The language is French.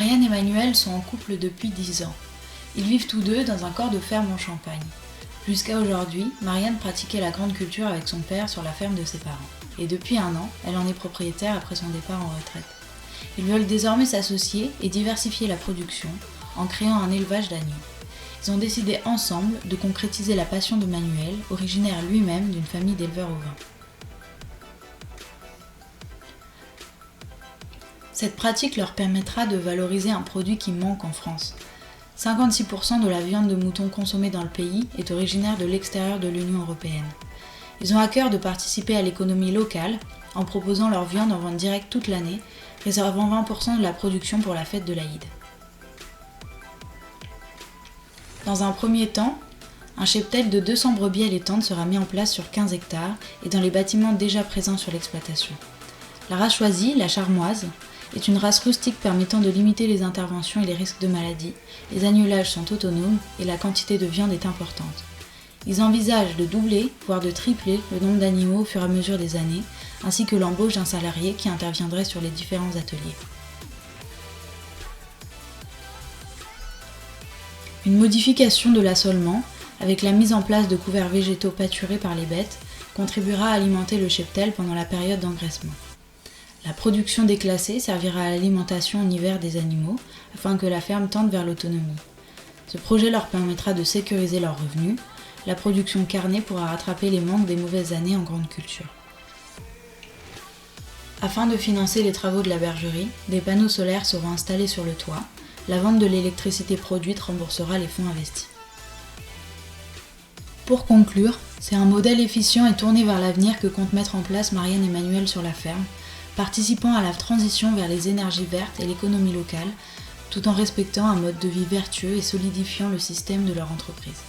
Marianne et Manuel sont en couple depuis 10 ans. Ils vivent tous deux dans un corps de ferme en Champagne. Jusqu'à aujourd'hui, Marianne pratiquait la grande culture avec son père sur la ferme de ses parents. Et depuis 1 an, elle en est propriétaire après son départ en retraite. Ils veulent désormais s'associer et diversifier la production en créant un élevage d'agneaux. Ils ont décidé ensemble de concrétiser la passion de Manuel, originaire lui-même d'une famille d'éleveurs ovins. Cette pratique leur permettra de valoriser un produit qui manque en France. 56% de la viande de mouton consommée dans le pays est originaire de l'extérieur de l'Union européenne. Ils ont à cœur de participer à l'économie locale en proposant leur viande en vente directe toute l'année, réservant 20% de la production pour la fête de l'Aïd. Dans un premier temps, un cheptel de 200 brebis allaitantes sera mis en place sur 15 hectares et dans les bâtiments déjà présents sur l'exploitation. La race choisie, la charmoise, est une race rustique permettant de limiter les interventions et les risques de maladie. Les agnelages sont autonomes et la quantité de viande est importante. Ils envisagent de doubler, voire de tripler le nombre d'animaux au fur et à mesure des années, ainsi que l'embauche d'un salarié qui interviendrait sur les différents ateliers. Une modification de l'assolement, avec la mise en place de couverts végétaux pâturés par les bêtes, contribuera à alimenter le cheptel pendant la période d'engraissement. La production déclassée servira à l'alimentation en hiver des animaux, afin que la ferme tende vers l'autonomie. Ce projet leur permettra de sécuriser leurs revenus. La production carnée pourra rattraper les manques des mauvaises années en grande culture. Afin de financer les travaux de la bergerie, des panneaux solaires seront installés sur le toit. La vente de l'électricité produite remboursera les fonds investis. Pour conclure, c'est un modèle efficient et tourné vers l'avenir que compte mettre en place Marianne et Manuel sur la ferme, participant à la transition vers les énergies vertes et l'économie locale, tout en respectant un mode de vie vertueux et solidifiant le système de leur entreprise.